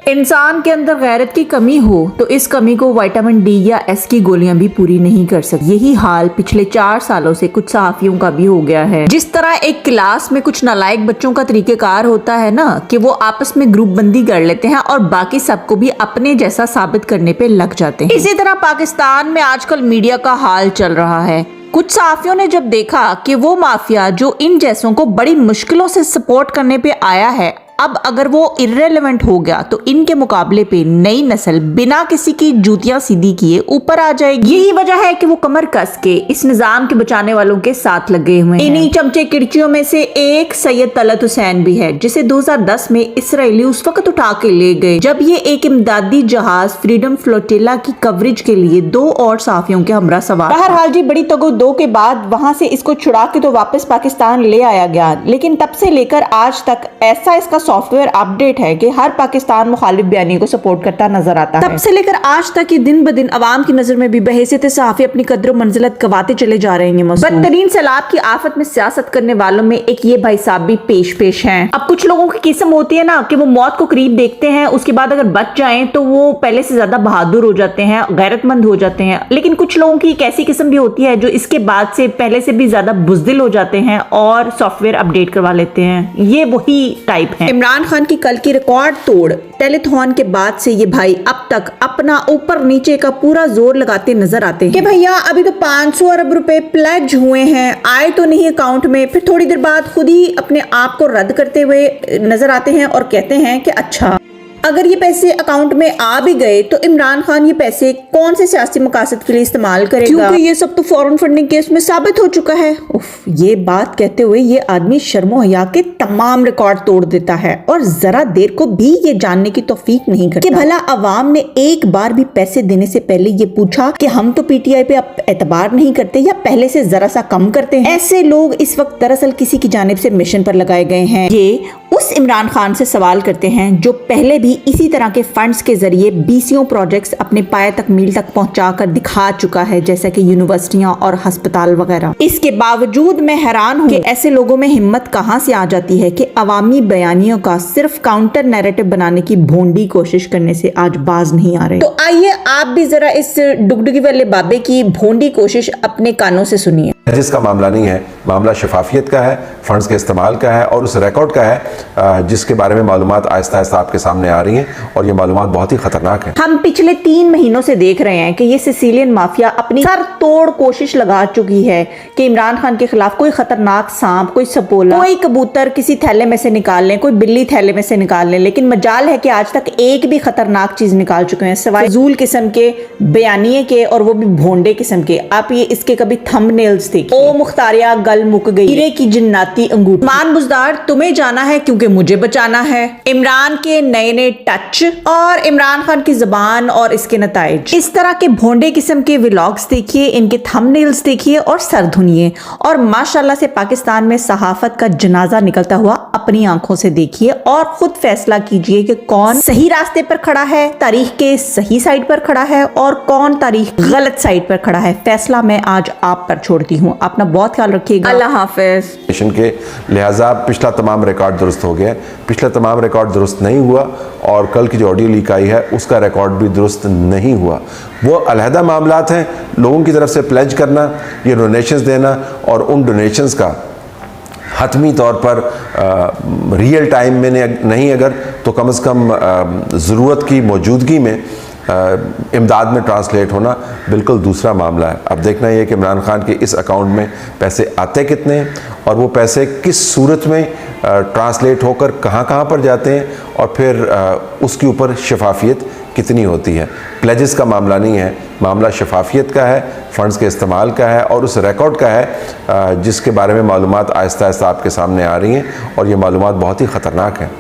इंसान के अंदर गैरत की कमी हो तो इस कमी को विटामिन डी या एस की गोलियां भी पूरी नहीं कर सकती। यही हाल पिछले 4 सालों से कुछ सहाफियों का भी हो गया है। जिस तरह एक क्लास में कुछ नालायक बच्चों का तरीकेकार होता है ना कि वो आपस में ग्रुप बंदी कर लेते हैं और बाकी सबको भी अपने जैसा साबित करने पे लग जाते हैं। इसी तरह पाकिस्तान में आजकल मीडिया का हाल चल रहा है। कुछ सहाफियों ने जब देखा कि वो माफिया जो इन जैसों को बड़ी मुश्किलों से सपोर्ट करने पे आया है, अब अगर वो इर्रेलेवेंट हो गया तो इनके मुकाबले पे नई नस्ल बिना किसी की जूतियां सीधी किए ऊपर आ जाएगी। यही वजह है कि वो कमर कस के इस निजाम के बचाने वालों के साथ लगे हुए हैं। इन्हीं चमचे किड़चियों में से एक सैयद तलत हुसैन भी है, जिसे 2010 में इसराइली उस वक्त उठा के ले गए जब ये एक इमदादी जहाज फ्रीडम फ्लोटिला की कवरेज के लिए 2 और सहाफियों के हमरा सवार। बहरहाल जी, बड़ी तगो-दो के बाद वहां से इसको छुड़ा के तो वापस पाकिस्तान ले आया गया, लेकिन तब से लेकर आज तक ऐसा इसका सॉफ्टवेयर अपडेट है कि हर पाकिस्तान मुखालिफ बयानी को सपोर्ट करता नजर आता है। तब से लेकर आज तक ये दिन ब दिन अवाम की नजर में भी बहैसियत सहाफी अपनी कद्र मंजिलत गवाते चले जा रहे हैं। बदतरीन सैलाब की आफत में सियासत करने वालों में एक ये भाई साहब भी पेश हैं। अब कुछ लोगों की किस्म होती है ना कि वो मौत को करीब देखते हैं, उसके बाद अगर बच जाएं तो वो पहले से ज्यादा बहादुर हो जाते हैं, गैरतमंद हो जाते हैं। लेकिन कुछ लोगों की एक ऐसी किस्म भी होती है जो इसके बाद से पहले से भी ज्यादा बुज़दिल हो जाते हैं और सॉफ्टवेयर अपडेट करवा लेते हैं। ये वही टाइप है। इमरान खान की कल की रिकॉर्ड तोड़ टेलीथॉन के बाद से ये भाई अब तक अपना ऊपर नीचे का पूरा जोर लगाते नजर आते हैं कि भैया अभी तो 500 अरब रुपए प्लेज हुए हैं, आए तो नहीं अकाउंट में। फिर थोड़ी देर बाद खुद ही अपने आप को रद्द करते हुए नजर आते हैं और कहते हैं कि अच्छा, अगर ये पैसे अकाउंट में आ भी गए तो इमरान खान ये पैसे कौन से सियासी मकासद के लिए इस्तेमाल करेगा, क्योंकि ये सब तो फॉरेन फंडिंग केस में साबित हो चुका है। उफ, ये बात कहते हुए ये आदमी शर्मो हया के तमाम रिकॉर्ड तोड़ देता है और जरा देर को भी ये जानने की तौफीक नहीं करता कि भला अवाम ने एक बार भी पैसे देने से पहले ये पूछा कि हम तो पीटीआई पे अब एतबार नहीं करते या पहले से जरा सा कम करते हैं। ऐसे लोग इस वक्त दरअसल किसी की जानिब से मिशन पर लगाए गए हैं। ये उस इमरान खान से सवाल करते हैं जो पहले भी इसी तरह के फंड्स के जरिए बीसियों प्रोजेक्ट्स अपने पाए तक मील तक पहुंचाकर दिखा चुका है, जैसा कि यूनिवर्सिटियां और अस्पताल वगैरह। इसके बावजूद मैं हैरान हूं कि ऐसे लोगों में हिम्मत कहां से आ जाती है कि अवामी बयानियों का सिर्फ काउंटर नैरेटिव बनाने की भोंडी कोशिश करने से आज बाज नहीं आ रहे। तो आइए आप भी जरा इस डुगडुगी वाले बाबे की भोंडी कोशिश अपने कानों से सुनिए। जिसका मामला नहीं है, मामला शफाफियत का है, फंड्स के इस्तेमाल का है और उस रिकॉर्ड का है जिसके बारे में मालूमात आहिस्ता आहिस्ता आपके सामने आ रही हैं और ये मालूमात बहुत ही खतरनाक है। हम पिछले 3 महीनों से देख रहे हैं कि ये सिसिलियन माफिया अपनी सर तोड़ कोशिश लगा चुकी है कि इमरान खान के खिलाफ कोई खतरनाक सांप, कोई सपोला, कोई कबूतर किसी थैले में से निकाल लें, कोई बिल्ली थैले में से निकाल लें। लेकिन मजाल है कि आज तक एक भी खतरनाक चीज निकाल चुके हैं सिवाय फजूल किस्म के बयानिए के, और वो भी भोंडे किस्म के। आप ये इसके कभी थंबनेल्स देखिए। ओ मुख्तारिया गल मुक गई, हीरे की जिन्नाती अंगूठी। मान बुजदार, तुम्हें जाना है क्योंकि मुझे बचाना है। इमरान के नए नए टच और इमरान खान की जुबान और इसके नताइज। इस तरह के भोंडे किस्म के व्लॉग्स देखिए, इनके थंबनेल्स देखिए और सर धुनिए, और माशाल्लाह से पाकिस्तान में सहाफत का जनाजा निकलता हुआ अपनी आंखों से देखिए और खुद फैसला कीजिए कि कौन सही रास्ते पर खड़ा है, तारीख के सही साइड पर खड़ा है, और कौन तारीख गलत साइड पर खड़ा है। फैसला मैं आज आप पर छोड़ती हूँ। अपना बहुत ख्याल रखिएगा। अल्लाह हाफिज। के लिहाजा पिछला तमाम रिकॉर्ड दुरुस्त हो गया, पिछला तमाम रिकॉर्ड दुरुस्त नहीं हुआ और कल की जो ऑडियो लीक आई है उसका रिकॉर्ड भी दुरुस्त नहीं हुआ। वो अलहदा मामलात हैं, लोगों की तरफ से प्लेज करना, ये डोनेशंस देना और उन डोनेशंस का हतमी तौर पर रियल टाइम में नहीं अगर तो कम से कम ज़रूरत की मौजूदगी में इमदाद में ट्रांसलेट होना बिल्कुल दूसरा मामला है। अब देखना ये कि इमरान खान के इस अकाउंट में पैसे आते कितने हैं और वो पैसे किस सूरत में ट्रांसलेट होकर कहाँ कहाँ पर जाते हैं और फिर उसके ऊपर शफाफियत कितनी होती है। प्लेजेस का मामला नहीं है, मामला शफाफियत का है, फंड्स के इस्तेमाल का है और उस रिकॉर्ड का है जिसके बारे में मालूमात आहिस्ता आहिस्ता आपके सामने आ रही हैं और ये मालूमात बहुत ही ख़तरनाक है।